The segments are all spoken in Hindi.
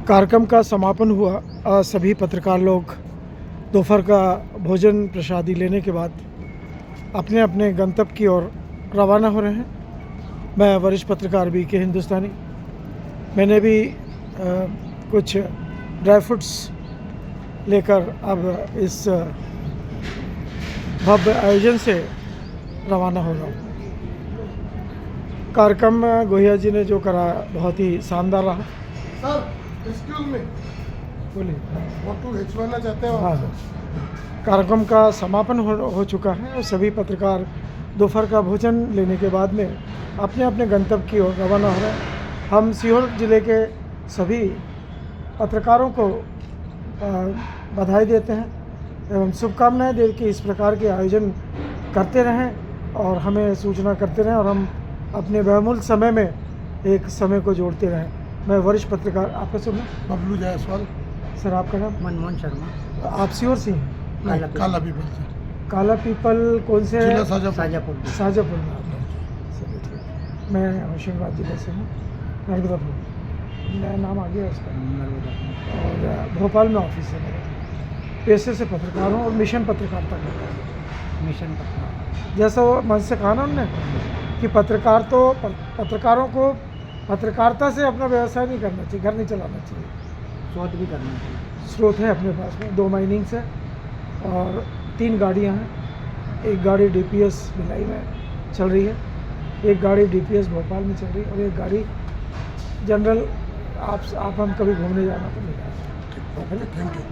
कार्यक्रम का समापन हुआ। सभी पत्रकार लोग दोपहर का भोजन प्रसादी लेने के बाद अपने अपने गंतव्य की ओर रवाना हो रहे हैं। मैं वरिष्ठ पत्रकार बी के हिंदुस्तानी, मैंने भी कुछ ड्राई फ्रूट्स लेकर अब इस भव्य आयोजन से रवाना हो रहा हूँ। कार्यक्रम गोहिया जी ने जो करा बहुत ही शानदार रहा। सर, एक्सक्यूज मी, बोलिए। फोटो खिंचवाना चाहते हैं? हाँ, कार्यक्रम का समापन हो चुका है और सभी पत्रकार दोपहर का भोजन लेने के बाद में अपने अपने गंतव्य की ओर रवाना हो रहे हैं। हम सीहोर ज़िले के सभी पत्रकारों को बधाई देते हैं एवं शुभकामनाएं दे के इस प्रकार के आयोजन करते रहें और हमें सूचना करते रहें और हम अपने बहुमूल्य समय में एक समय को जोड़ते रहें। मैं वरिष्ठ पत्रकार, आपका शुभ नाम? बबलू जायसवाल। सर, आपका नाम? मनमोहन शर्मा। आप सीहोर से हैं? काला पीपल से। काला पीपल कौन से? जिला शाहजहाँपुर। शाहजहाँपुर में आप हैं। चलिए, ठीक। मैं होशंगाबाद जिले से हूँ, नर्मदापुर। मेरा नाम आ गया उसका। और भोपाल में ऑफिस है मेरा। पेशे से पत्रकार हूँ और मिशन पत्रकारिता करता हूँ। मिशन पत्रकार, जैसा वो मन से कहा ना उन्होंने कि पत्रकारों को पत्रकारिता से अपना व्यवसाय नहीं करना चाहिए, घर नहीं चलाना चाहिए, शोध भी करना चाहिए। स्रोत है अपने पास में 2 माइनिंग्स है और 3 गाड़ियाँ हैं। एक गाड़ी डीपीएस भिलाई में चल रही है, एक गाड़ी डीपीएस भोपाल में चल रही है और एक गाड़ी जनरल आप हम कभी घूमने जाना तो नहीं जाएंगे। Thank you.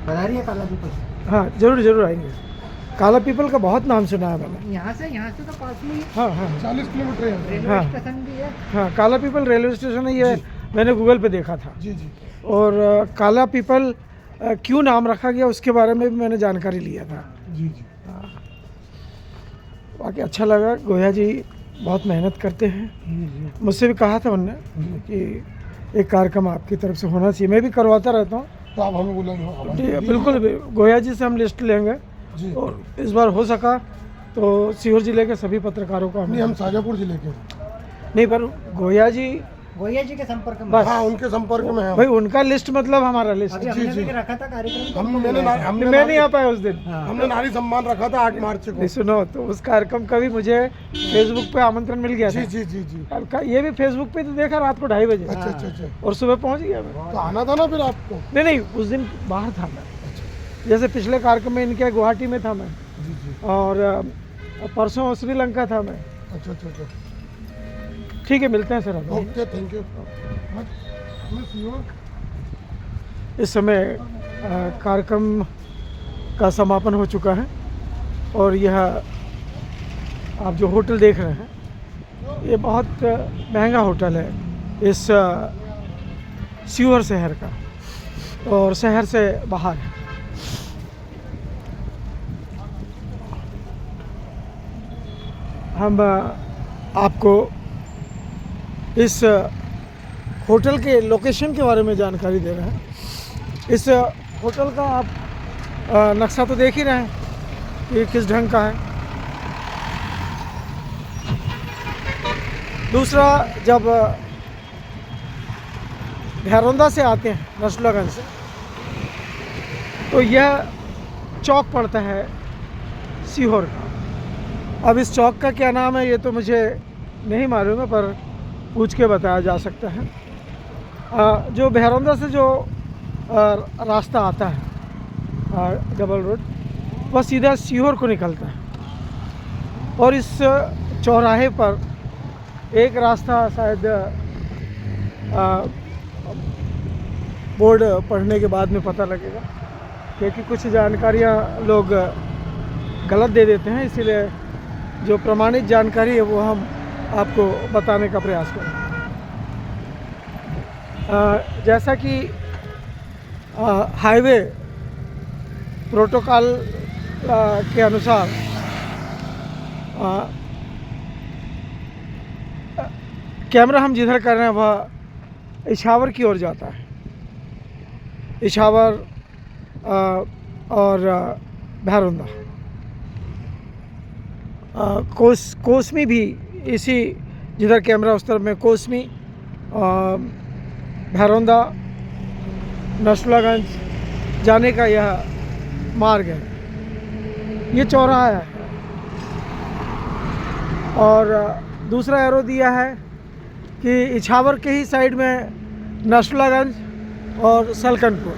बता रही है काला पीपल? हाँ, जरूर आएंगे। काला पीपल का बहुत नाम सुना है मैंने। यहाँ से तो पास में ही है। हाँ, 40 किलोमीटर है। रेलवे हाँ। स्टेशन भी है। हाँ, काला पीपल रेलवे स्टेशन है, ये मैंने गूगल पे देखा था। जी। और काला पीपल क्यों नाम रखा गया उसके बारे में भी मैंने जानकारी लिया था। जी। बाकी अच्छा लगा। गोया जी बहुत मेहनत करते हैं। मुझसे भी कहा था उन्होंने कि एक कार्यक्रम आपकी तरफ से होना चाहिए। मैं भी करवाता रहता हूँ। तो आप हमें बुलाएंगे? बिल्कुल, गोया जी से हम लिस्ट लेंगे जी। और इस बार हो सका तो सीहोर जिले के सभी पत्रकारों को नहीं, हम शाहजहाँपुर जिले के। नहीं, पर गोया जी गोया जी के संपर्क में। बस। हाँ, उनके संपर्क में है। भाई, उनका लिस्ट मतलब हमारा लिस्ट। अभी हमने भी रखा था कार्यक्रम। मैं नहीं आ पाया उस दिन। हमने नारी सम्मान रखा था 8 मार्च को। नहीं, सुनो तो उस कार्यक्रम का भी मुझे फेसबुक पे आमंत्रण मिल गया था। जी। और ये भी फेसबुक पे तो देखा रात को 2:30 बजे। अच्छा। और सुबह पहुंच गया मैं। तो आना था ना फिर आपको? नहीं, उस दिन बाहर था मैं। जैसे पिछले कार्यक्रम में इनके गुवाहाटी में था मैं, जी। और परसों श्रीलंका था मैं। अच्छा। ठीक है, मिलते हैं सर। अब ओके, थैंक यू। इस समय कार्यक्रम का समापन हो चुका है और यह आप जो होटल देख रहे हैं ये बहुत महंगा होटल है इस सीहोर शहर का और शहर से बाहर है। हम आपको इस होटल के लोकेशन के बारे में जानकारी दे रहे हैं। इस होटल का आप नक्शा तो देख ही रहे हैं कि किस ढंग का है। दूसरा, जब भैरौंदा से आते हैं नसरुल्लागंज से, तो यह चौक पड़ता है सीहोर का। अब इस चौक का क्या नाम है ये तो मुझे नहीं मालूम है, पर पूछ के बताया जा सकता है। जो भैरौंदा से जो रास्ता आता है डबल रोड, वह सीधा सीहोर को निकलता है और इस चौराहे पर एक रास्ता शायद बोर्ड पढ़ने के बाद में पता लगेगा, क्योंकि कुछ जानकारियाँ लोग गलत दे देते हैं, इसीलिए जो प्रमाणित जानकारी है वो हम आपको बताने का प्रयास करें। जैसा कि हाईवे प्रोटोकॉल के अनुसार कैमरा हम जिधर कर रहे हैं वह इछावर की ओर जाता है। इछावर और भैरौंदा, कोसमी भी इसी, जिधर कैमरा उस तरफ में कोसमी, भैरौंदा नसरुल्लागंज जाने का यह मार्ग है। ये चौराहा है और दूसरा एरो दिया है कि इछावर के ही साइड में नसरुल्लागंज और सलकनपुर,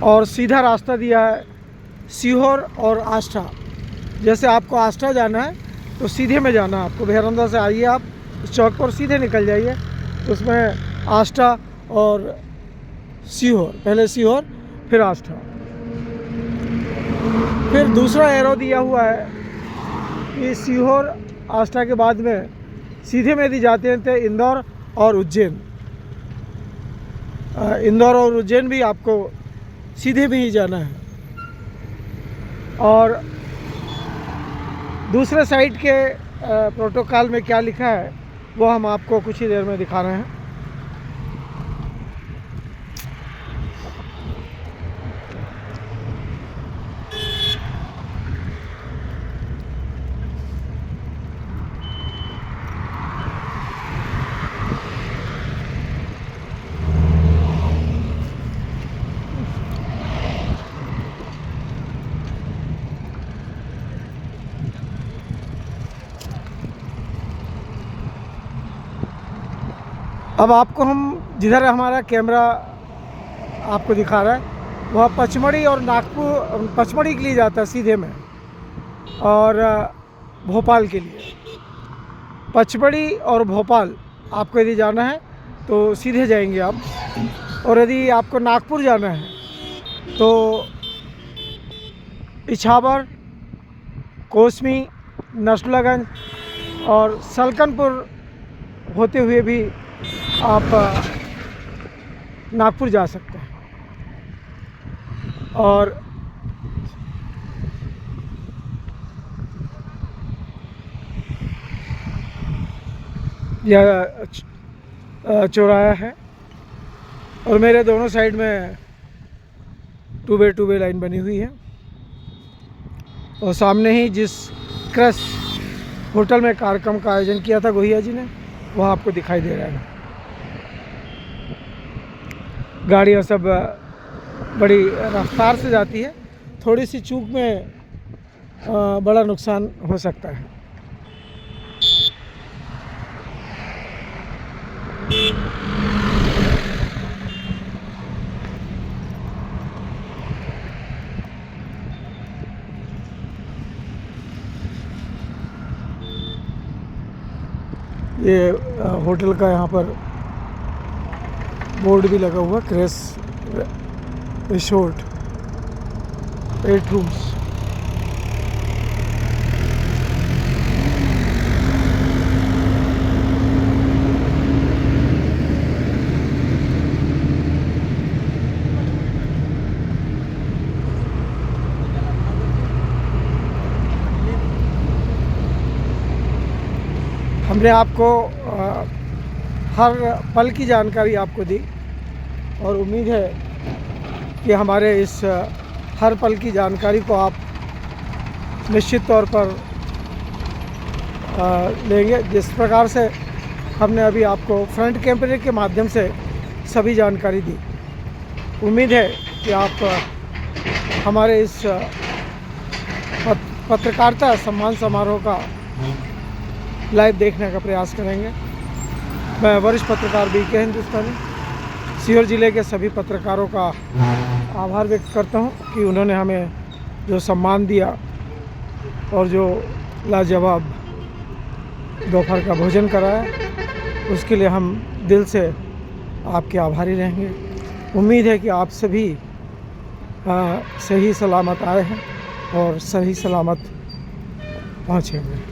और सीधा रास्ता दिया है सीहोर और आष्टा। जैसे आपको आष्टा जाना है तो सीधे में जाना है आपको, भैरंदा से आइए आप इस चौक पर सीधे निकल जाइए, उसमें आष्टा और सीहोर, पहले सीहोर फिर आष्टा। फिर दूसरा एरो दिया हुआ है कि सीहोर आष्टा के बाद में सीधे में यदि जाते हैं तो इंदौर और उज्जैन। इंदौर और उज्जैन भी आपको सीधे में ही जाना है। और दूसरे साइड के प्रोटोकॉल में क्या लिखा है वो हम आपको कुछ ही देर में दिखा रहे हैं। अब आपको हम जिधर हमारा कैमरा आपको दिखा रहा है वह पचमढ़ी और नागपुर, पचमढ़ी के लिए जाता है सीधे में, और भोपाल के लिए। पचमढ़ी और भोपाल आपको यदि जाना है तो सीधे जाएंगे आप, और यदि आपको नागपुर जाना है तो इछावर, कोसमी, नसरुल्लागंज और सलकनपुर होते हुए भी आप नागपुर जा सकते हैं। और यह चौराहा है और मेरे दोनों साइड में 2x2 लाइन बनी हुई है, और सामने ही जिस क्रश होटल में कार्यक्रम का आयोजन किया था गोहिया जी ने, वह आपको दिखाई दे रहा है। गाड़ियाँ सब बड़ी रफ्तार से जाती है, थोड़ी सी चूक में बड़ा नुकसान हो सकता है। ये होटल का यहाँ पर बोर्ड भी लगा हुआ, क्रेस रिसोर्ट 8 रूम्स। हमने आपको हर पल की जानकारी आपको दी, और उम्मीद है कि हमारे इस हर पल की जानकारी को आप निश्चित तौर पर लेंगे। जिस प्रकार से हमने अभी आपको फ्रंट कैमरे के माध्यम से सभी जानकारी दी, उम्मीद है कि आप हमारे इस पत्रकारिता सम्मान समारोह का लाइव देखने का प्रयास करेंगे। मैं वरिष्ठ पत्रकार BK हिंदुस्तानी सीहोर ज़िले के सभी पत्रकारों का आभार व्यक्त करता हूं कि उन्होंने हमें जो सम्मान दिया और जो लाजवाब दोपहर का भोजन कराया, उसके लिए हम दिल से आपके आभारी रहेंगे। उम्मीद है कि आप सभी सही सलामत आए हैं और सही सलामत पहुँचेंगे।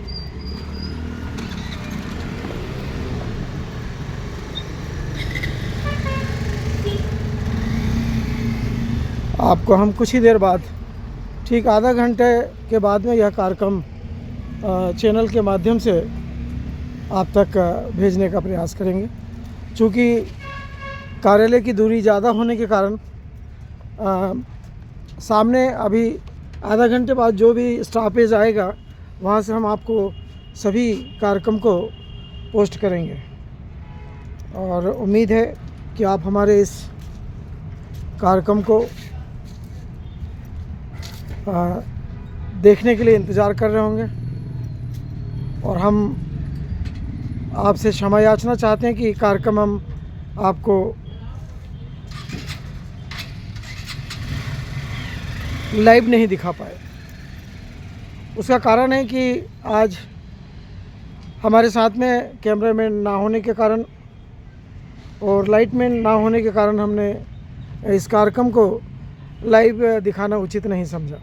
आपको हम कुछ ही देर बाद, ठीक आधा घंटे के बाद में, यह कार्यक्रम चैनल के माध्यम से आप तक भेजने का प्रयास करेंगे। चूँकि कार्यालय की दूरी ज़्यादा होने के कारण सामने अभी आधा घंटे बाद जो भी स्टॉपेज आएगा वहाँ से हम आपको सभी कार्यक्रम को पोस्ट करेंगे, और उम्मीद है कि आप हमारे इस कार्यक्रम को देखने के लिए इंतज़ार कर रहे होंगे और हम आपसे क्षमा याचना चाहते हैं कि कार्यक्रम हम आपको लाइव नहीं दिखा पाए। उसका कारण है कि आज हमारे साथ में कैमरामैन ना होने के कारण और लाइटमैन ना होने के कारण हमने इस कार्यक्रम को लाइव दिखाना उचित नहीं समझा।